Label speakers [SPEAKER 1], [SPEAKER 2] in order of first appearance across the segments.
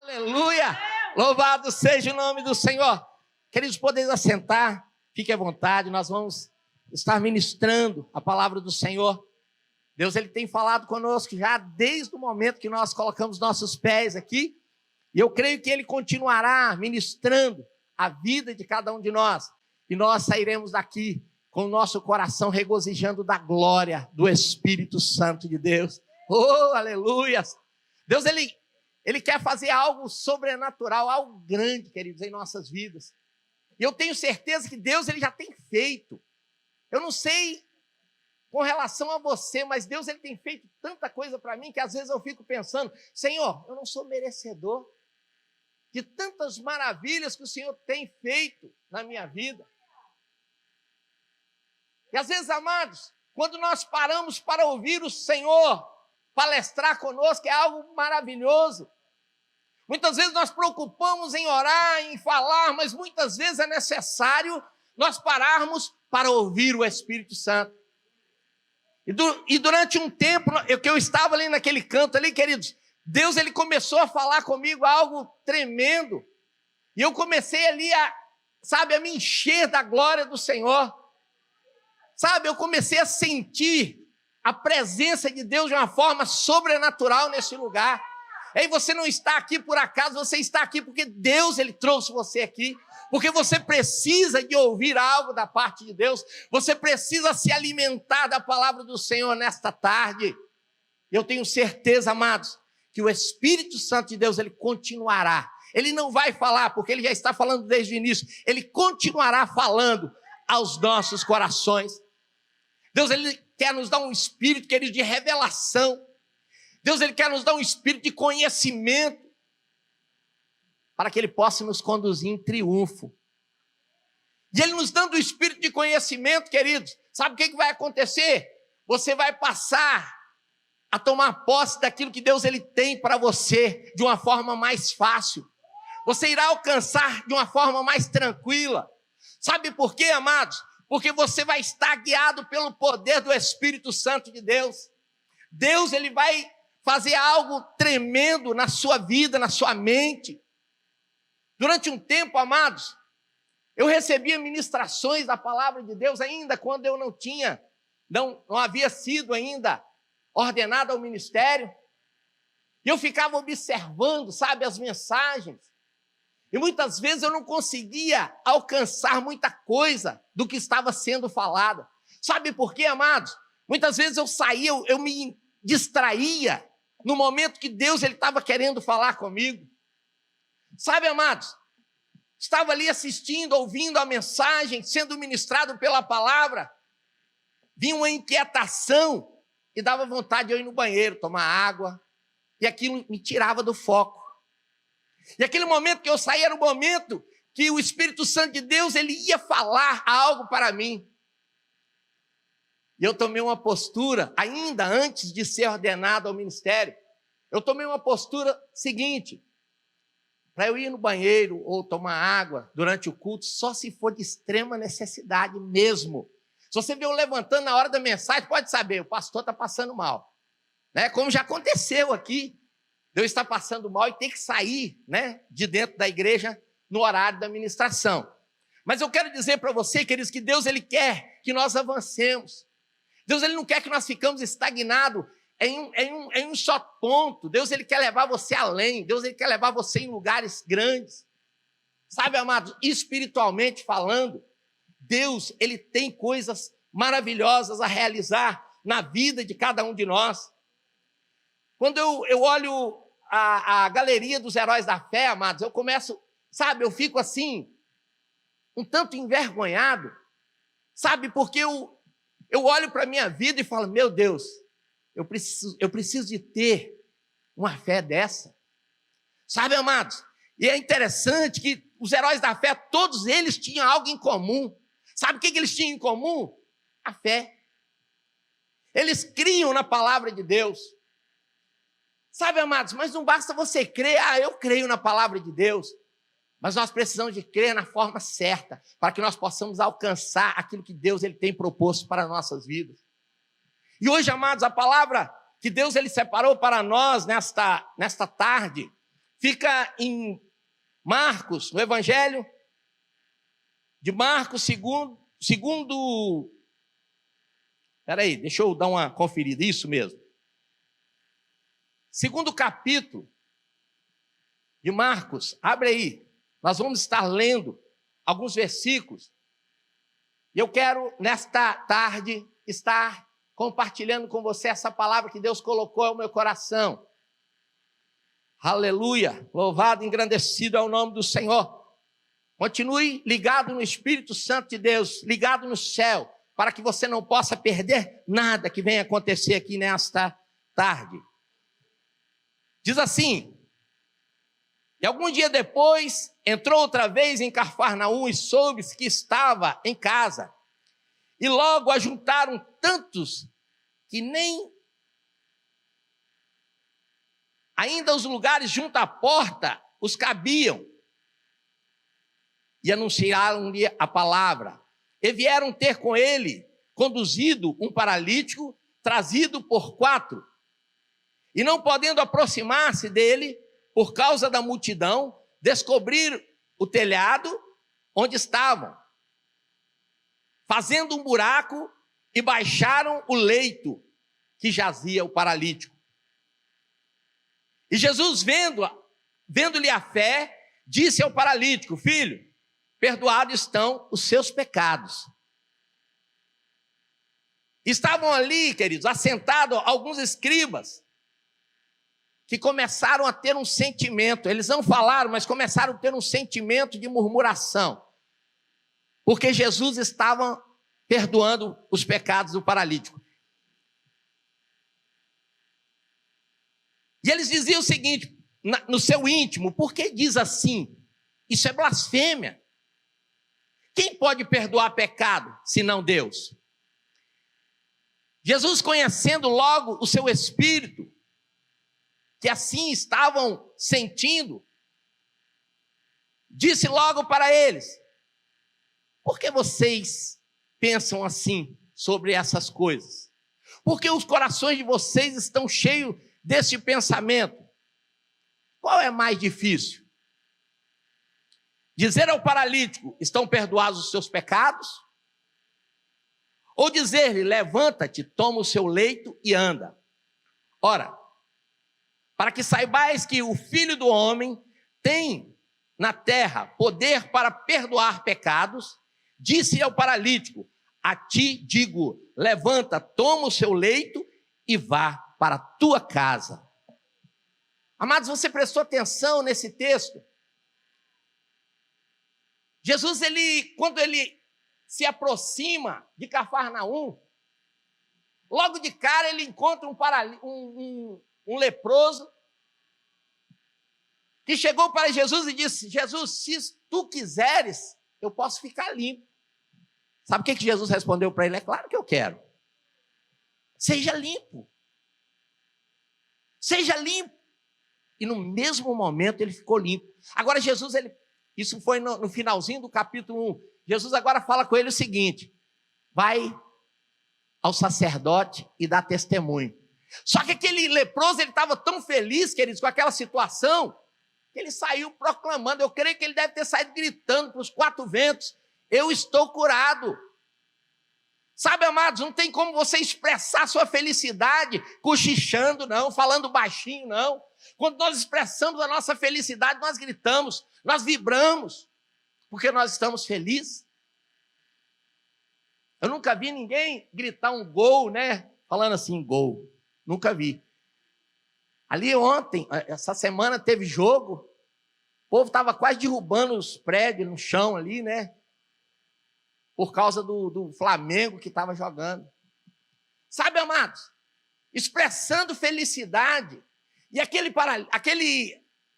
[SPEAKER 1] Aleluia! Louvado seja o nome do Senhor. Queridos, podem assentar, fique à vontade, nós vamos estar ministrando a palavra do Senhor. Deus, Ele tem falado conosco já desde o momento que nós colocamos nossos pés aqui, e eu creio que Ele continuará ministrando a vida de cada um de nós, e nós sairemos daqui com o nosso coração regozijando da glória do Espírito Santo de Deus. Oh, aleluia! Deus, Ele quer fazer algo sobrenatural, algo grande, queridos, em nossas vidas. E eu tenho certeza que Deus, Ele já tem feito. Eu não sei com relação a você, mas Deus, Ele tem feito tanta coisa para mim que às vezes eu fico pensando, Senhor, eu não sou merecedor de tantas maravilhas que o Senhor tem feito na minha vida. E às vezes, amados, quando nós paramos para ouvir o Senhor palestrar conosco, é algo maravilhoso. Muitas vezes nós preocupamos em orar, em falar, mas muitas vezes é necessário nós pararmos para ouvir o Espírito Santo. E durante um tempo, que eu estava ali naquele canto ali, queridos, Deus, Ele começou a falar comigo algo tremendo. E eu comecei ali a me encher da glória do Senhor. Eu comecei a sentir a presença de Deus de uma forma sobrenatural nesse lugar. E você não está aqui por acaso, você está aqui porque Deus, Ele trouxe você aqui. Porque você precisa de ouvir algo da parte de Deus. Você precisa se alimentar da palavra do Senhor nesta tarde. Eu tenho certeza, amados, que o Espírito Santo de Deus, Ele continuará. Ele não vai falar, porque Ele já está falando desde o início. Ele continuará falando aos nossos corações. Deus, Ele quer nos dar um espírito, querido, de revelação. Deus, Ele quer nos dar um espírito de conhecimento para que Ele possa nos conduzir em triunfo. E Ele nos dando o espírito de conhecimento, queridos, sabe o que vai acontecer? Você vai passar a tomar posse daquilo que Deus, Ele tem para você de uma forma mais fácil. Você irá alcançar de uma forma mais tranquila. Sabe por quê, amados? Porque você vai estar guiado pelo poder do Espírito Santo de Deus. Deus, Ele vai fazer algo tremendo na sua vida, na sua mente. Durante um tempo, amados, eu recebia ministrações da palavra de Deus ainda quando eu não havia sido ainda ordenado ao ministério. E eu ficava observando, as mensagens. E muitas vezes eu não conseguia alcançar muita coisa do que estava sendo falado. Sabe por quê, amados? Muitas vezes eu saía, eu me distraía no momento que Deus, Ele estava querendo falar comigo. Amados? Estava ali assistindo, ouvindo a mensagem, sendo ministrado pela palavra. Vinha uma inquietação e dava vontade de eu ir no banheiro, tomar água. E aquilo me tirava do foco. E aquele momento que eu saí era o momento que o Espírito Santo de Deus, Ele ia falar algo para mim. E eu tomei uma postura, ainda antes de ser ordenado ao ministério, eu tomei uma postura seguinte: para eu ir no banheiro ou tomar água durante o culto, só se for de extrema necessidade mesmo. Se você vê eu levantando na hora da mensagem, pode saber, o pastor está passando mal. Como já aconteceu aqui. Deus está passando mal e tem que sair, de dentro da igreja no horário da ministração. Mas eu quero dizer para você, queridos, que Deus, Ele quer que nós avancemos. Deus, Ele não quer que nós ficamos estagnados em um só ponto. Deus, Ele quer levar você além. Deus, Ele quer levar você em lugares grandes. Amados, espiritualmente falando, Deus, Ele tem coisas maravilhosas a realizar na vida de cada um de nós. Quando eu olho a galeria dos heróis da fé, amados, eu começo, eu fico assim, um tanto envergonhado, porque eu olho para a minha vida e falo, meu Deus, eu preciso de ter uma fé dessa. Amados? E é interessante que os heróis da fé, todos eles tinham algo em comum. Sabe o que eles tinham em comum? A fé. Eles criam na palavra de Deus. Amados, mas não basta você crer, eu creio na palavra de Deus. Mas nós precisamos de crer na forma certa, para que nós possamos alcançar aquilo que Deus, Ele tem proposto para nossas vidas. E hoje, amados, a palavra que Deus, Ele separou para nós nesta tarde, fica em Marcos, no Evangelho de Marcos, segundo. Espera aí, deixa eu dar uma conferida, isso mesmo. Segundo capítulo de Marcos, abre aí, nós vamos estar lendo alguns versículos. E eu quero, nesta tarde, estar compartilhando com você essa palavra que Deus colocou no meu coração. Aleluia, louvado e engrandecido é o nome do Senhor. Continue ligado no Espírito Santo de Deus, ligado no céu, para que você não possa perder nada que venha acontecer aqui nesta tarde. Diz assim: e algum dia depois, entrou outra vez em Cafarnaum e soube-se que estava em casa. E logo ajuntaram tantos que nem ainda os lugares junto à porta os cabiam. E anunciaram-lhe a palavra. E vieram ter com ele, conduzido um paralítico, trazido por 4. E não podendo aproximar-se dele, por causa da multidão, descobriram o telhado onde estavam, fazendo um buraco, e baixaram o leito que jazia o paralítico. E Jesus, vendo-lhe a fé, disse ao paralítico: filho, perdoados estão os seus pecados. Estavam ali, queridos, assentados alguns escribas, que começaram a ter um sentimento, eles não falaram, mas começaram a ter um sentimento de murmuração, porque Jesus estava perdoando os pecados do paralítico. E eles diziam o seguinte, no seu íntimo: por que diz assim? Isso é blasfêmia. Quem pode perdoar pecado, senão Deus? Jesus, conhecendo logo o seu espírito, que assim estavam sentindo, disse logo para eles: por que vocês pensam assim sobre essas coisas? Porque os corações de vocês estão cheios desse pensamento. Qual é mais difícil? Dizer ao paralítico: estão perdoados os seus pecados? Ou dizer-lhe: levanta-te, toma o seu leito e anda? Ora, para que saibais que o Filho do Homem tem na terra poder para perdoar pecados, disse ao paralítico: a ti digo, levanta, toma o seu leito e vá para a tua casa. Amados, você prestou atenção nesse texto? Jesus, quando ele se aproxima de Cafarnaum, logo de cara ele encontra um leproso, que chegou para Jesus e disse: Jesus, se tu quiseres, eu posso ficar limpo. Sabe o que Jesus respondeu para ele? É claro que eu quero. Seja limpo. Seja limpo. E no mesmo momento ele ficou limpo. Agora Jesus, isso foi no finalzinho do capítulo 1. Jesus agora fala com ele o seguinte: vai ao sacerdote e dá testemunho. Só que aquele leproso, ele estava tão feliz, queridos, com aquela situação, que ele saiu proclamando. Eu creio que ele deve ter saído gritando para os 4 ventos: eu estou curado. Sabe, amados, não tem como você expressar sua felicidade cochichando, não, falando baixinho, não. Quando nós expressamos a nossa felicidade, nós gritamos, nós vibramos, porque nós estamos felizes. Eu nunca vi ninguém gritar um gol, né? Falando assim, gol. Nunca vi. Ali ontem, essa semana teve jogo, o povo estava quase derrubando os prédios no chão ali, né? Por causa do Flamengo que estava jogando. Sabe, amados, expressando felicidade. E aquele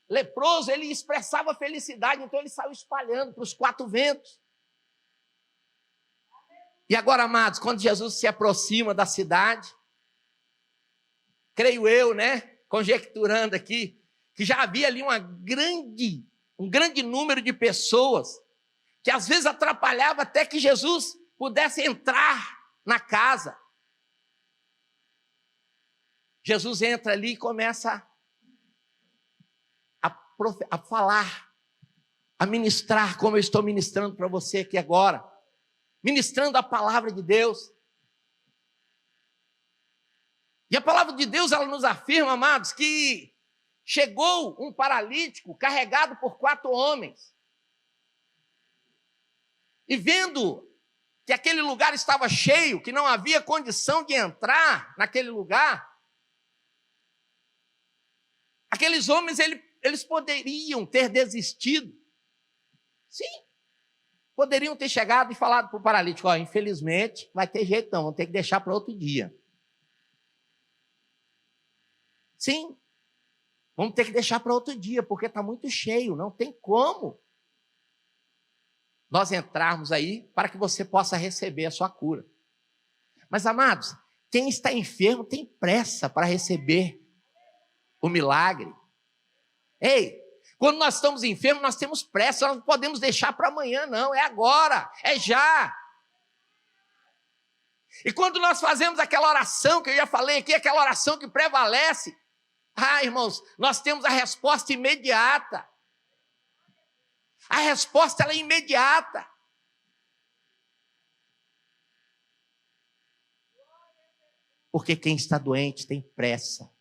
[SPEAKER 1] leproso, ele expressava felicidade, então ele saiu espalhando para os 4 ventos. E agora, amados, quando Jesus se aproxima da cidade, creio eu, né, conjecturando aqui, que já havia ali um grande número de pessoas, que às vezes atrapalhava até que Jesus pudesse entrar na casa. Jesus entra ali e começa a a falar, a ministrar como eu estou ministrando para você aqui agora, ministrando a palavra de Deus. E a palavra de Deus, ela nos afirma, amados, que chegou um paralítico carregado por 4 homens. E vendo que aquele lugar estava cheio, que não havia condição de entrar naquele lugar, aqueles homens, eles poderiam ter desistido. Sim. Poderiam ter chegado e falado para o paralítico, ó, infelizmente, vai ter jeito não, vamos ter que deixar para outro dia. Sim. Vamos ter que deixar para outro dia, porque está muito cheio, não tem como nós entrarmos aí para que você possa receber a sua cura. Mas, amados, quem está enfermo tem pressa para receber o milagre. Ei, quando nós estamos enfermos, nós temos pressa, nós não podemos deixar para amanhã, não, é agora, é já. E quando nós fazemos aquela oração que eu já falei aqui, aquela oração que prevalece, irmãos, nós temos a resposta imediata. A resposta ela é imediata. Porque quem está doente tem pressa.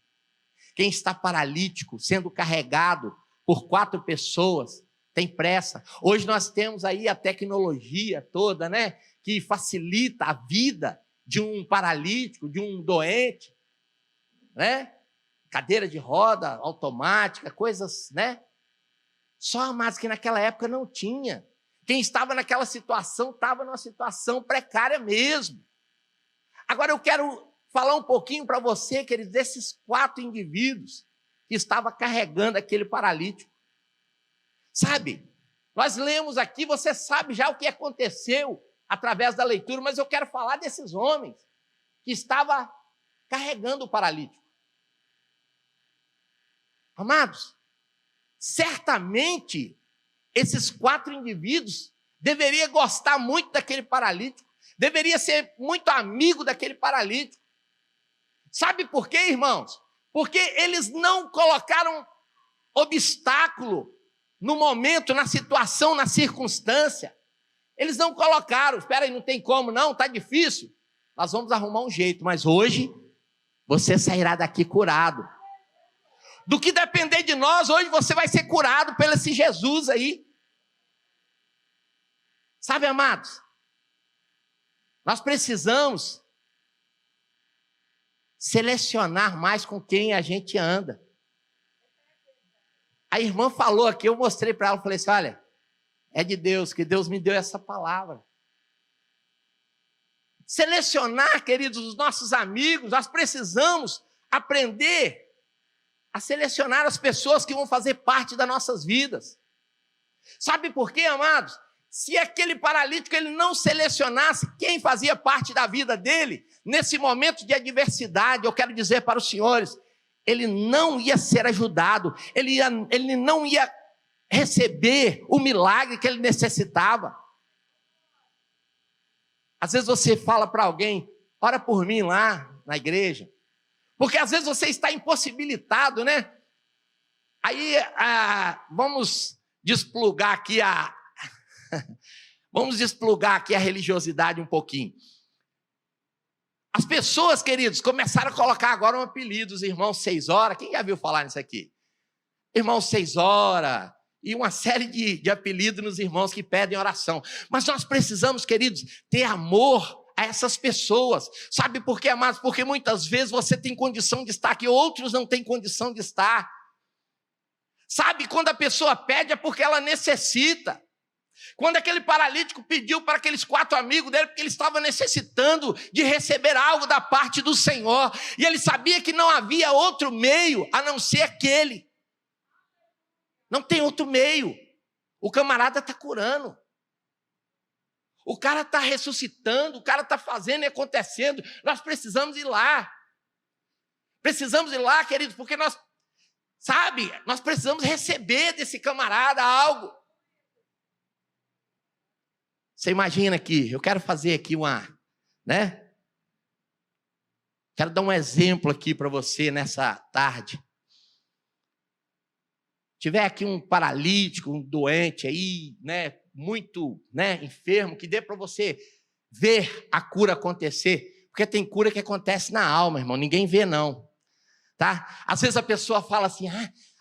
[SPEAKER 1] Quem está paralítico, sendo carregado por 4 pessoas, tem pressa. Hoje nós temos aí a tecnologia toda, né? Que facilita a vida de um paralítico, de um doente, né? Cadeira de roda automática, coisas, né? Só, amados, que naquela época não tinha. Quem estava naquela situação, estava numa situação precária mesmo. Agora eu quero falar um pouquinho para você, queridos, desses 4 indivíduos que estavam carregando aquele paralítico. Sabe, nós lemos aqui, você sabe já o que aconteceu através da leitura, mas eu quero falar desses homens que estavam carregando o paralítico. Amados, certamente esses 4 indivíduos deveriam gostar muito daquele paralítico, deveria ser muito amigo daquele paralítico. Sabe por quê, irmãos? Porque eles não colocaram obstáculo no momento, na situação, na circunstância. Eles não colocaram, espera aí, não tem como não, está difícil. Nós vamos arrumar um jeito, mas hoje você sairá daqui curado. Do que depender de nós, hoje você vai ser curado pelo esse Jesus aí. Sabe, amados? Nós precisamos selecionar mais com quem a gente anda. A irmã falou aqui, eu mostrei para ela, falei assim, olha, é de Deus, que Deus me deu essa palavra. Selecionar, queridos, os nossos amigos, nós precisamos aprender a selecionar as pessoas que vão fazer parte das nossas vidas. Sabe por quê, amados? Se aquele paralítico ele não selecionasse quem fazia parte da vida dele, nesse momento de adversidade, eu quero dizer para os senhores, ele não ia ser ajudado, ele não ia receber o milagre que ele necessitava. Às vezes você fala para alguém, ora por mim lá na igreja, porque às vezes você está impossibilitado, né? Aí, vamos desplugar aqui a religiosidade um pouquinho. As pessoas, queridos, começaram a colocar agora um apelido, os irmãos 6 horas. Quem já viu falar nisso aqui? Irmão 6 horas, e uma série de apelidos nos irmãos que pedem oração. Mas nós precisamos, queridos, ter amor a essas pessoas. Sabe por quê, amados? Porque muitas vezes você tem condição de estar aqui, outros não têm condição de estar. Sabe, quando a pessoa pede é porque ela necessita. Quando aquele paralítico pediu para aqueles 4 amigos dele, porque ele estava necessitando de receber algo da parte do Senhor, e ele sabia que não havia outro meio a não ser aquele. Não tem outro meio. O camarada está curando. O cara está ressuscitando, o cara está fazendo e acontecendo. Nós precisamos ir lá. Precisamos ir lá, queridos, porque nós precisamos receber desse camarada algo. Você imagina aqui, eu quero fazer aqui quero dar um exemplo aqui para você nessa tarde. tiver aqui um paralítico, um doente aí, né, muito, né, enfermo, que dê para você ver a cura acontecer, porque tem cura que acontece na alma, irmão, ninguém vê não, tá? Às vezes a pessoa fala assim,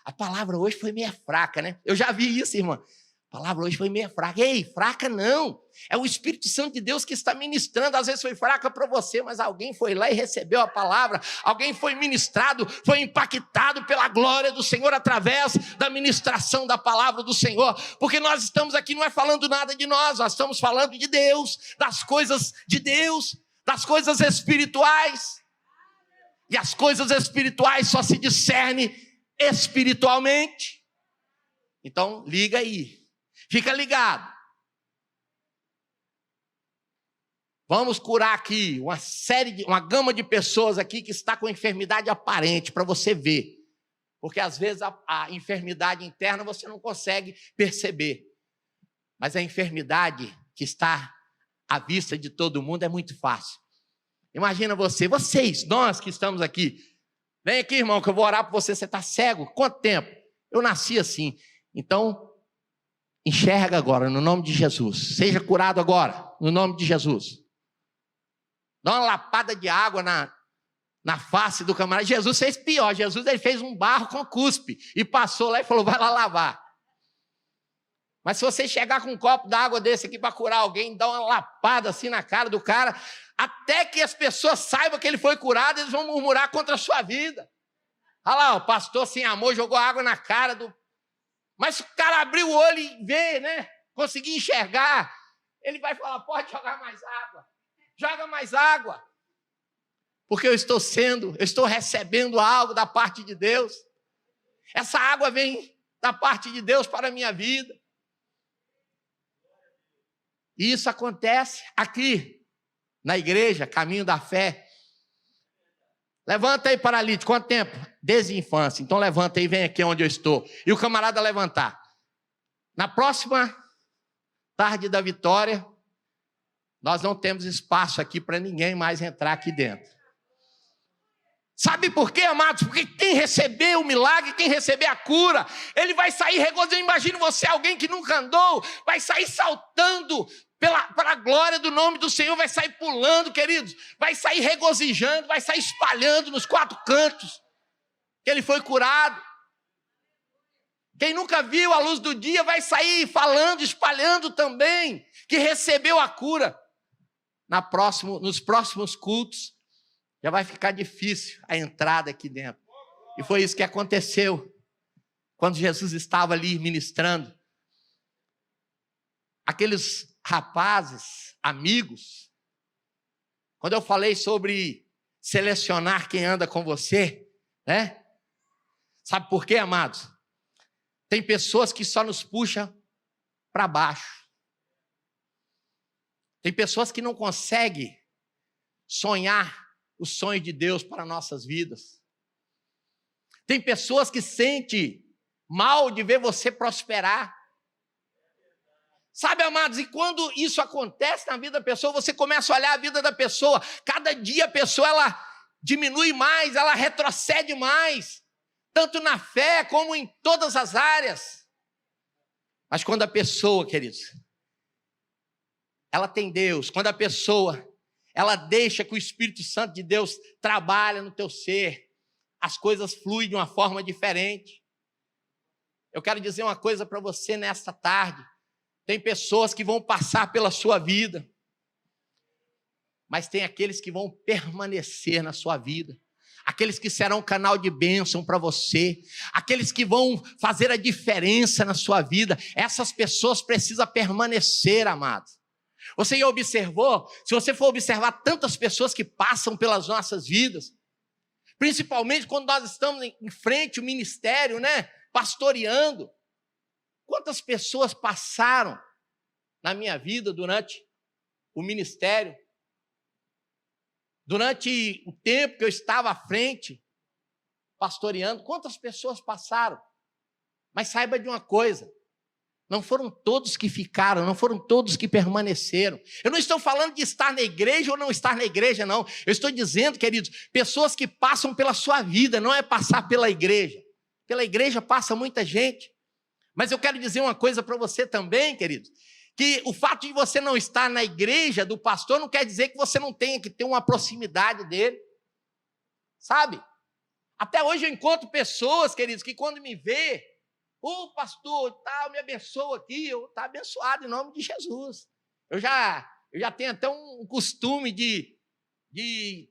[SPEAKER 1] a palavra hoje foi meio fraca, né? Eu já vi isso, irmã. A palavra hoje foi meio fraca. Ei, fraca não. É o Espírito Santo de Deus que está ministrando. Às vezes foi fraca para você, mas alguém foi lá e recebeu a palavra. Alguém foi ministrado, foi impactado pela glória do Senhor através da ministração da palavra do Senhor. Porque nós estamos aqui não é falando nada de nós estamos falando de Deus, das coisas de Deus, das coisas espirituais. E as coisas espirituais só se discernem espiritualmente. Então, liga aí. Fica ligado. Vamos curar aqui uma gama de pessoas aqui que está com enfermidade aparente, para você ver. Porque às vezes a enfermidade interna você não consegue perceber. Mas a enfermidade que está à vista de todo mundo é muito fácil. Imagina vocês, nós que estamos aqui. Vem aqui, irmão, que eu vou orar por você. Você está cego? Quanto tempo? Eu nasci assim. Então, enxerga agora, no nome de Jesus. Seja curado agora, no nome de Jesus. Dá uma lapada de água na face do camarada. Jesus fez pior. Jesus ele fez um barro com cuspe e passou lá e falou, vai lá lavar. Mas se você chegar com um copo d'água desse aqui para curar alguém, dá uma lapada assim na cara do cara, até que as pessoas saibam que ele foi curado, eles vão murmurar contra a sua vida. Olha lá, o pastor sem amor jogou água na cara do... Mas se o cara abrir o olho e ver, né? Conseguir enxergar, ele vai falar, pode jogar mais água. Joga mais água. Porque eu estou recebendo algo da parte de Deus. Essa água vem da parte de Deus para a minha vida. E isso acontece aqui, na igreja, Caminho da Fé. Levanta aí, paralítico. Quanto tempo? Desde a infância. Então levanta aí, vem aqui onde eu estou. E o camarada levantar. Na próxima tarde da vitória, nós não temos espaço aqui para ninguém mais entrar aqui dentro. Sabe por quê, amados? Porque quem receber o milagre, quem receber a cura, ele vai sair regozijando. Imagina você, alguém que nunca andou, vai sair saltando para a glória do nome do Senhor, vai sair pulando, queridos, vai sair regozijando, vai sair espalhando nos quatro cantos que ele foi curado. Quem nunca viu a luz do dia vai sair falando, espalhando também, que recebeu a cura. Nos próximos cultos, já vai ficar difícil a entrada aqui dentro. E foi isso que aconteceu quando Jesus estava ali ministrando. Aqueles rapazes, amigos, quando eu falei sobre selecionar quem anda com você, né? Sabe por quê, amados? Tem pessoas que só nos puxam para baixo. Tem pessoas que não conseguem sonhar o sonho de Deus para nossas vidas. Tem pessoas que sentem mal de ver você prosperar. Sabe, amados, e quando isso acontece na vida da pessoa, você começa a olhar a vida da pessoa. Cada dia a pessoa ela diminui mais, ela retrocede mais, tanto na fé como em todas as áreas. Mas quando a pessoa, queridos, ela tem Deus, quando a pessoa ela deixa que o Espírito Santo de Deus trabalhe no teu ser, as coisas fluem de uma forma diferente. Eu quero dizer uma coisa para você nesta tarde. Tem pessoas que vão passar pela sua vida, mas tem aqueles que vão permanecer na sua vida. Aqueles que serão canal de bênção para você, aqueles que vão fazer a diferença na sua vida. Essas pessoas precisam permanecer, amados. Você já observou? Se você for observar tantas pessoas que passam pelas nossas vidas, principalmente quando nós estamos em frente ao ministério, né, pastoreando, quantas pessoas passaram na minha vida durante o ministério? Durante o tempo que eu estava à frente, pastoreando, quantas pessoas passaram? Mas saiba de uma coisa, não foram todos que ficaram, não foram todos que permaneceram. Eu não estou falando de estar na igreja ou não estar na igreja, não. Eu estou dizendo, queridos, pessoas que passam pela sua vida, não é passar pela igreja. pela igreja passa muita gente. Mas eu quero dizer uma coisa para você também, queridos, que o fato de você não estar na igreja do pastor não quer dizer que você não tenha que ter uma proximidade dele. Sabe? Até hoje eu encontro pessoas, queridos, que quando me vê, pastor, tal, me abençoa aqui, eu estou abençoado em nome de Jesus. Eu já tenho até um costume de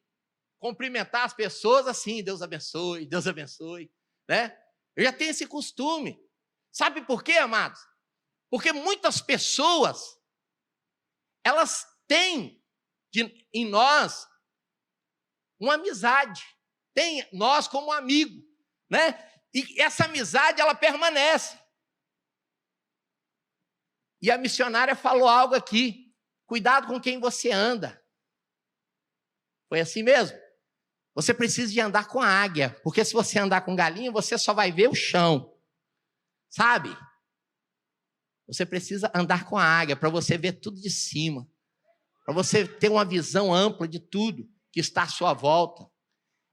[SPEAKER 1] cumprimentar as pessoas assim, Deus abençoe, né? Eu já tenho esse costume. Sabe por quê, amados? Porque muitas pessoas, elas têm em nós uma amizade, tem nós como amigo, né? E essa amizade, ela permanece. E a missionária falou algo aqui, cuidado com quem você anda. Foi assim mesmo? Você precisa de andar com a águia, porque se você andar com galinha, você só vai ver o chão, sabe? Você precisa andar com a águia para você ver tudo de cima, para você ter uma visão ampla de tudo que está à sua volta.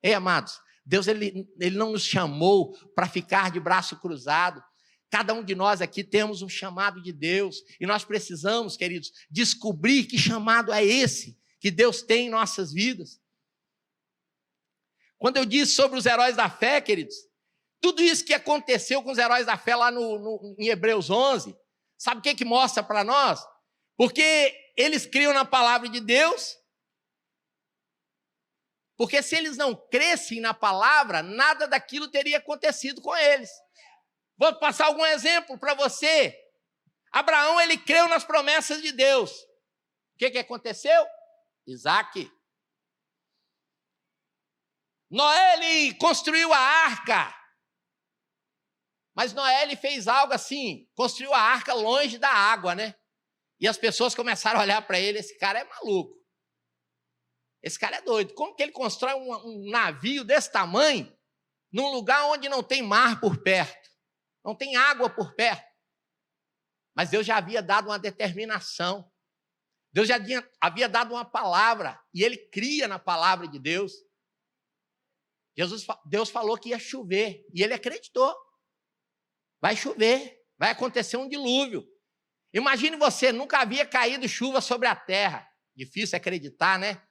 [SPEAKER 1] Ei, amados, Deus ele não nos chamou para ficar de braço cruzado. Cada um de nós aqui temos um chamado de Deus e nós precisamos, queridos, descobrir que chamado é esse que Deus tem em nossas vidas. Quando eu disse sobre os heróis da fé, queridos, tudo isso que aconteceu com os heróis da fé lá em Hebreus 11, sabe o que mostra para nós? Porque eles criam na palavra de Deus, porque se eles não crescem na palavra, nada daquilo teria acontecido com eles. Vou passar algum exemplo para você. Abraão, ele creu nas promessas de Deus. O que aconteceu? Isaac. Noé, ele construiu a arca. Mas Noé, ele fez algo assim, construiu a arca longe da água, né? E as pessoas começaram a olhar para ele, esse cara é maluco. Esse cara é doido. Como que ele constrói um navio desse tamanho num lugar onde não tem mar por perto? Não tem água por perto? Mas Deus já havia dado uma determinação. Deus já havia dado uma palavra. E ele cria na palavra de Deus. Deus falou que ia chover. E ele acreditou. Vai chover. Vai acontecer um dilúvio. Imagine você, nunca havia caído chuva sobre a terra. Difícil acreditar, né?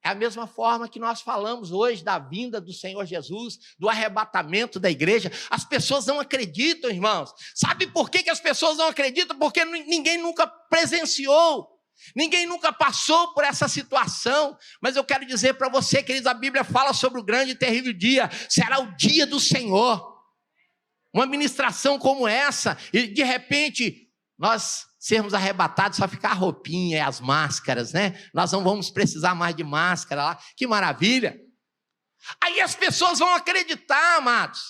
[SPEAKER 1] É a mesma forma que nós falamos hoje da vinda do Senhor Jesus, do arrebatamento da igreja. As pessoas não acreditam, irmãos. Sabe por que as pessoas não acreditam? Porque ninguém nunca presenciou, ninguém nunca passou por essa situação. Mas eu quero dizer para você, queridos, a Bíblia fala sobre o grande e terrível dia. Será o dia do Senhor. Uma ministração como essa, e de repente nós sermos arrebatados, só ficar a roupinha e as máscaras, né? Nós não vamos precisar mais de máscara lá. Que maravilha! Aí as pessoas vão acreditar, amados.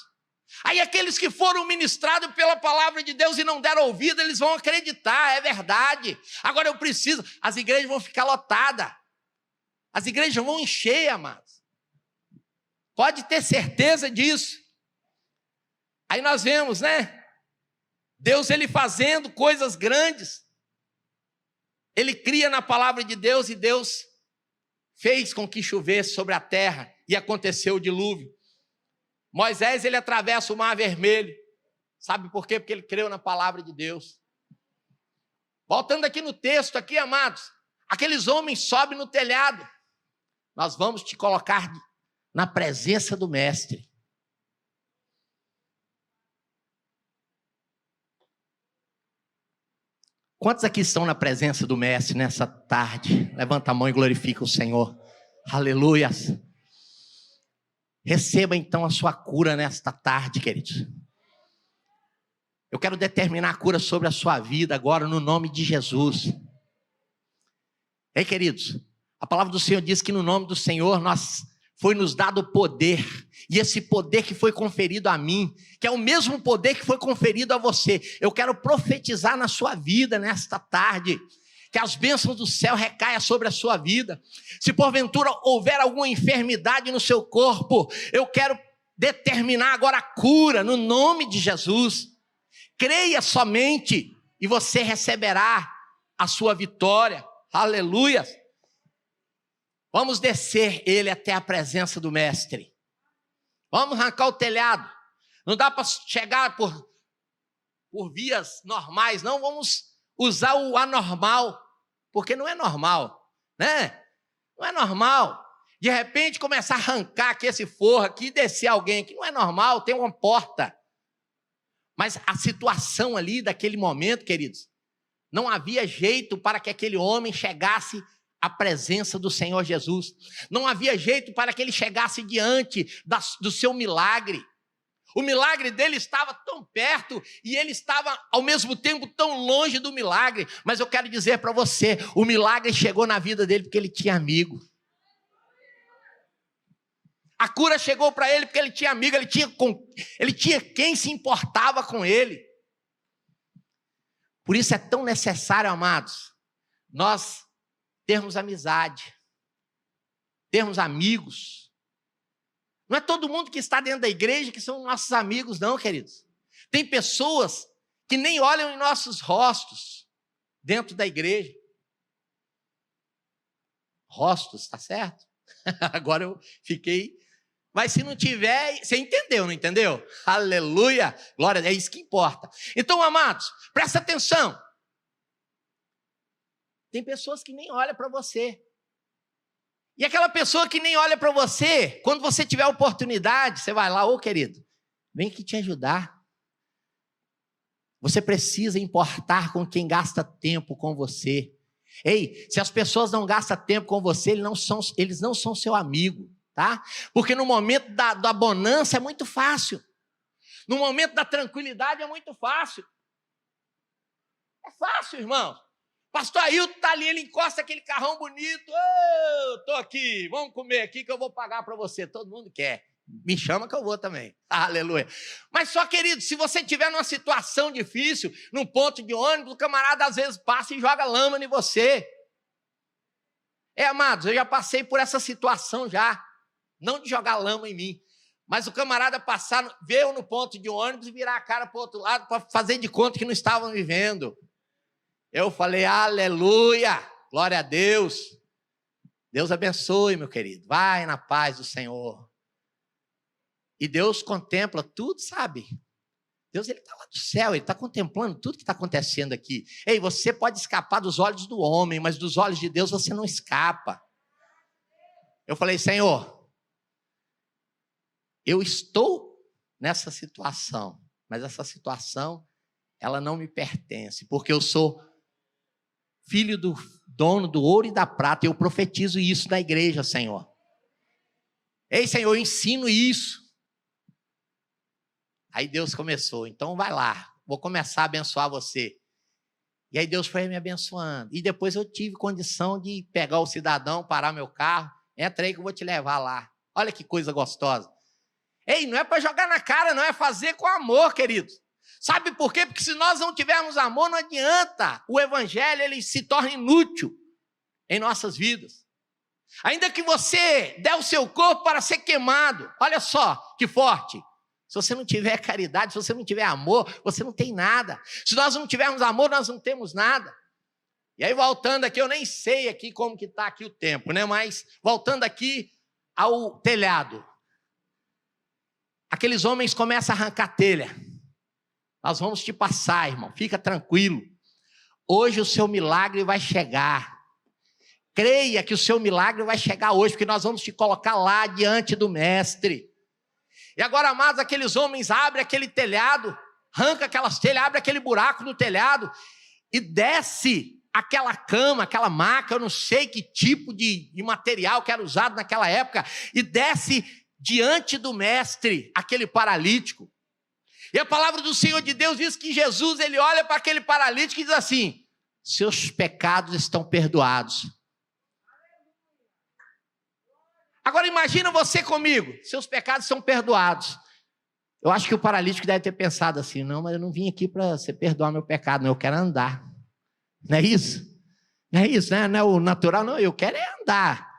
[SPEAKER 1] Aí aqueles que foram ministrados pela palavra de Deus e não deram ouvido, eles vão acreditar, é verdade. Agora eu preciso, as igrejas vão ficar lotadas. As igrejas vão encher, amados. Pode ter certeza disso. Aí nós vemos, né? Deus, ele fazendo coisas grandes. Ele cria na palavra de Deus e Deus fez com que chovesse sobre a terra e aconteceu o dilúvio. Moisés, ele atravessa o Mar Vermelho. Sabe por quê? Porque ele creu na palavra de Deus. Voltando aqui no texto, aqui, amados, aqueles homens sobem no telhado. Nós vamos te colocar na presença do Mestre. Quantos aqui estão na presença do Mestre nessa tarde? Levanta a mão e glorifica o Senhor. Aleluias. Receba então a sua cura nesta tarde, queridos. Eu quero determinar a cura sobre a sua vida agora, no nome de Jesus. Ei, queridos, a palavra do Senhor diz que no nome do Senhor foi nos dado poder, e esse poder que foi conferido a mim, que é o mesmo poder que foi conferido a você, eu quero profetizar na sua vida nesta tarde, que as bênçãos do céu recaiam sobre a sua vida. Se porventura houver alguma enfermidade no seu corpo, eu quero determinar agora a cura no nome de Jesus. Creia somente e você receberá a sua vitória. Aleluia. Vamos descer ele até a presença do Mestre. Vamos arrancar o telhado. Não dá para chegar por vias normais, não. Vamos usar o anormal, porque não é normal, né? Não é normal. De repente, começar a arrancar aqui esse forro aqui e descer alguém aqui. Não é normal, tem uma porta. Mas a situação ali, daquele momento, queridos, não havia jeito para que aquele homem chegasse à presença do Senhor Jesus. Não havia jeito para que ele chegasse diante do seu milagre. O milagre dele estava tão perto e ele estava, ao mesmo tempo, tão longe do milagre. Mas eu quero dizer para você, o milagre chegou na vida dele porque ele tinha amigo. A cura chegou para ele porque ele tinha amigo, ele tinha quem se importava com ele. Por isso é tão necessário, amados, nós termos amizade, termos amigos. Não é todo mundo que está dentro da igreja que são nossos amigos, não, queridos. Tem pessoas que nem olham em nossos rostos dentro da igreja. Rostos, tá certo? Agora eu fiquei... Mas se não tiver, você entendeu, não entendeu? Aleluia! Glória, é isso que importa. Então, amados, presta atenção. Tem pessoas que nem olham para você. E aquela pessoa que nem olha para você, quando você tiver oportunidade, você vai lá, ô querido, vem aqui te ajudar. Você precisa importar com quem gasta tempo com você. Ei, se as pessoas não gastam tempo com você, eles não são seu amigo. Tá? Porque no momento da bonança é muito fácil. No momento da tranquilidade é muito fácil. É fácil, irmão. Pastor Ailton está ali, ele encosta aquele carrão bonito. Oh, estou aqui, vamos comer aqui que eu vou pagar para você. Todo mundo quer. Me chama que eu vou também. Aleluia. Mas só, querido, se você estiver numa situação difícil, num ponto de ônibus, o camarada às vezes passa e joga lama em você. Amados, eu já passei por essa situação já. Não de jogar lama em mim, mas o camarada passar, ver eu no ponto de ônibus e virar a cara para o outro lado para fazer de conta que não estavam me vendo. Eu falei, aleluia, glória a Deus. Deus abençoe, meu querido. Vai na paz do Senhor. E Deus contempla tudo, sabe? Deus, ele está lá do céu, ele está contemplando tudo que está acontecendo aqui. Ei, você pode escapar dos olhos do homem, mas dos olhos de Deus você não escapa. Eu falei, Senhor, eu estou nessa situação, mas essa situação, ela não me pertence, porque eu sou filho do dono do ouro e da prata, e eu profetizo isso na igreja, Senhor. Ei, Senhor, eu ensino isso. Aí Deus começou, então vai lá, vou começar a abençoar você. E aí Deus foi me abençoando. E depois eu tive condição de pegar o cidadão, parar meu carro, entra aí que eu vou te levar lá. Olha que coisa gostosa. Ei, não é para jogar na cara, não, é fazer com amor, queridos. Sabe por quê? Porque se nós não tivermos amor, não adianta. O evangelho, ele se torna inútil em nossas vidas. Ainda que você dê o seu corpo para ser queimado, olha só que forte. Se você não tiver caridade, se você não tiver amor, você não tem nada. Se nós não tivermos amor, nós não temos nada. E aí, voltando aqui, eu nem sei aqui como que está aqui o tempo, né? Mas voltando aqui ao telhado. Aqueles homens começam a arrancar telha. Nós vamos te passar, irmão. Fica tranquilo. Hoje o seu milagre vai chegar. Creia que o seu milagre vai chegar hoje, porque nós vamos te colocar lá diante do mestre. E agora, amados, aqueles homens abrem aquele telhado, arranca aquelas telhas, abre aquele buraco no telhado e desce aquela cama, aquela maca, eu não sei que tipo de material que era usado naquela época, e desce diante do mestre, aquele paralítico. E a palavra do Senhor de Deus diz que Jesus, ele olha para aquele paralítico e diz assim, seus pecados estão perdoados. Agora imagina você comigo, seus pecados são perdoados. Eu acho que o paralítico deve ter pensado assim, não, mas eu não vim aqui para você perdoar meu pecado, não, eu quero andar. Não é isso? Não é isso, né? Não é o natural, não, eu quero é andar.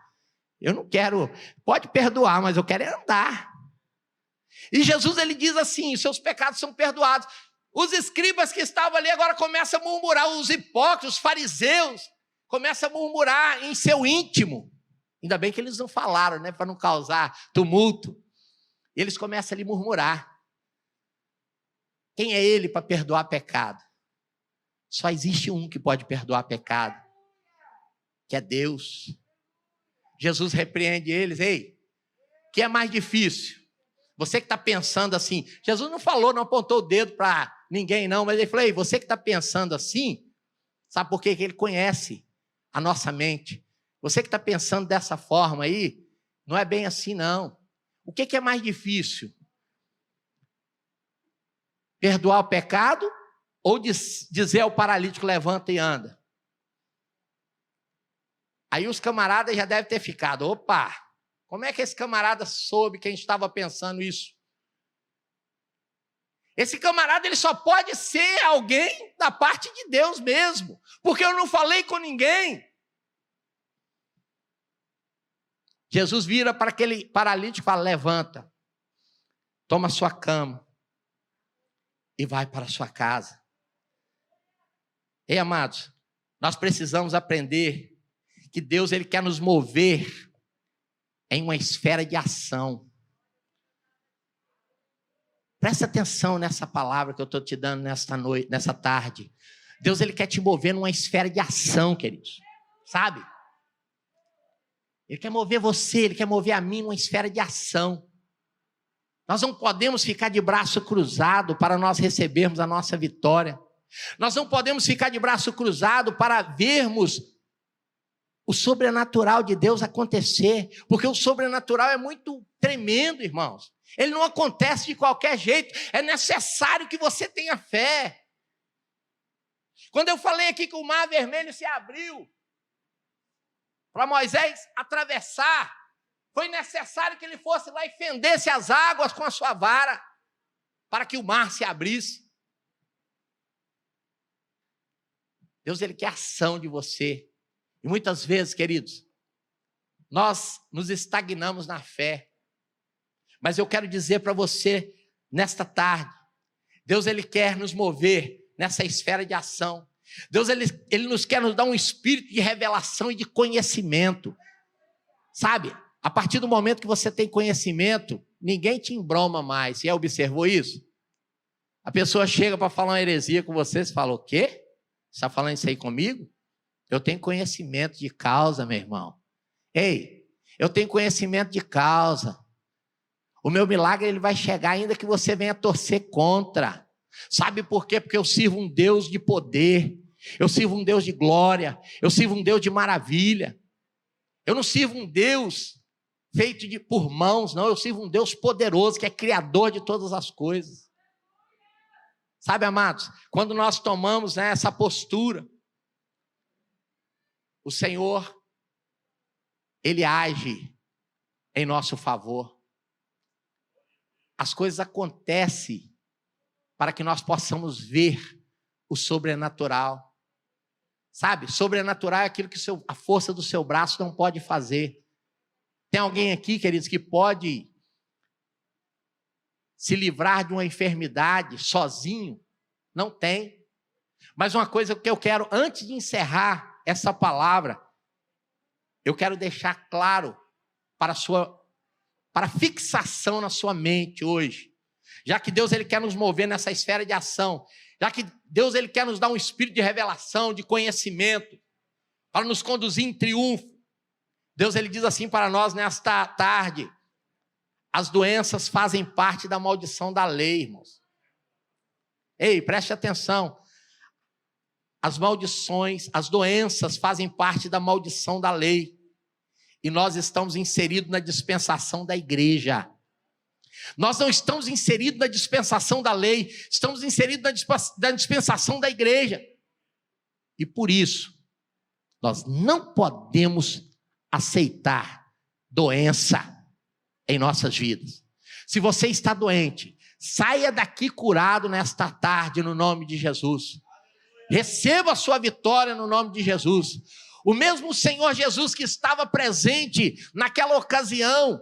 [SPEAKER 1] Eu não quero, pode perdoar, mas eu quero é andar. E Jesus, ele diz assim, seus pecados são perdoados. Os escribas que estavam ali agora começam a murmurar, os hipócritas, os fariseus, começam a murmurar em seu íntimo. Ainda bem que eles não falaram, né, para não causar tumulto. E eles começam ali a murmurar. Quem é ele para perdoar pecado? Só existe um que pode perdoar pecado, que é Deus. Jesus repreende eles. Ei, o que é mais difícil? Você que está pensando assim, Jesus não falou, não apontou o dedo para ninguém não, mas ele falou, ei, você que está pensando assim, sabe por quê? Que ele conhece a nossa mente. Você que está pensando dessa forma aí, não é bem assim não. O que é mais difícil? Perdoar o pecado ou dizer ao paralítico, levanta e anda? Aí os camaradas já devem ter ficado, opa, como é que esse camarada soube que a gente estava pensando isso? Esse camarada ele só pode ser alguém da parte de Deus mesmo, porque eu não falei com ninguém. Jesus vira para aquele paralítico e fala, levanta, toma sua cama e vai para a sua casa. Ei, amados, nós precisamos aprender que Deus ele quer nos mover em uma esfera de ação. Presta atenção nessa palavra que eu estou te dando nesta noite, nessa tarde. Deus ele quer te mover numa esfera de ação, queridos. Sabe? Ele quer mover você, ele quer mover a mim numa esfera de ação. Nós não podemos ficar de braço cruzado para nós recebermos a nossa vitória. Nós não podemos ficar de braço cruzado para vermos o sobrenatural de Deus acontecer, porque o sobrenatural é muito tremendo, irmãos. Ele não acontece de qualquer jeito, é necessário que você tenha fé. Quando eu falei aqui que o mar vermelho se abriu para Moisés atravessar, foi necessário que ele fosse lá e fendesse as águas com a sua vara, para que o mar se abrisse. Deus ele quer ação de você. E muitas vezes, queridos, nós nos estagnamos na fé. Mas eu quero dizer para você, nesta tarde, Deus ele quer nos mover nessa esfera de ação. Deus ele nos quer nos dar um espírito de revelação e de conhecimento. Sabe, a partir do momento que você tem conhecimento, ninguém te embroma mais. Você já observou isso? A pessoa chega para falar uma heresia com você, você fala, o quê? Você está falando isso aí comigo? Eu tenho conhecimento de causa, meu irmão. Ei, eu tenho conhecimento de causa. O meu milagre ele vai chegar ainda que você venha torcer contra. Sabe por quê? Porque eu sirvo um Deus de poder. Eu sirvo um Deus de glória. Eu sirvo um Deus de maravilha. Eu não sirvo um Deus feito por mãos, não. Eu sirvo um Deus poderoso, que é criador de todas as coisas. Sabe, amados, quando nós tomamos essa postura, o Senhor, Ele age em nosso favor. As coisas acontecem para que nós possamos ver o sobrenatural. Sabe, sobrenatural é aquilo que a força do seu braço não pode fazer. Tem alguém aqui, queridos, que pode se livrar de uma enfermidade sozinho? Não tem. Mas uma coisa que eu quero, antes de encerrar essa palavra, eu quero deixar claro para fixação na sua mente hoje. Já que Deus ele quer nos mover nessa esfera de ação, já que Deus ele quer nos dar um espírito de revelação, de conhecimento, para nos conduzir em triunfo. Deus ele diz assim para nós nesta tarde: as doenças fazem parte da maldição da lei, irmãos. Ei, preste atenção. As maldições, as doenças fazem parte da maldição da lei. E nós estamos inseridos na dispensação da igreja. Nós não estamos inseridos na dispensação da lei, estamos inseridos na dispensação da igreja. E por isso, nós não podemos aceitar doença em nossas vidas. Se você está doente, saia daqui curado nesta tarde no nome de Jesus. Receba a sua vitória no nome de Jesus. O mesmo Senhor Jesus que estava presente naquela ocasião,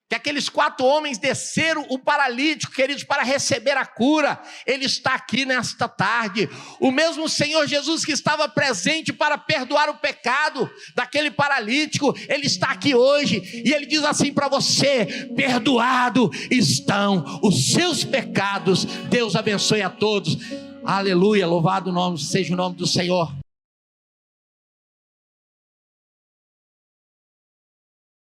[SPEAKER 1] que aqueles 4 homens desceram o paralítico, queridos, para receber a cura, ele está aqui nesta tarde. O mesmo Senhor Jesus que estava presente para perdoar o pecado daquele paralítico, ele está aqui hoje, e ele diz assim para você: perdoado estão os seus pecados. Deus abençoe a todos. Aleluia, louvado seja o nome do Senhor.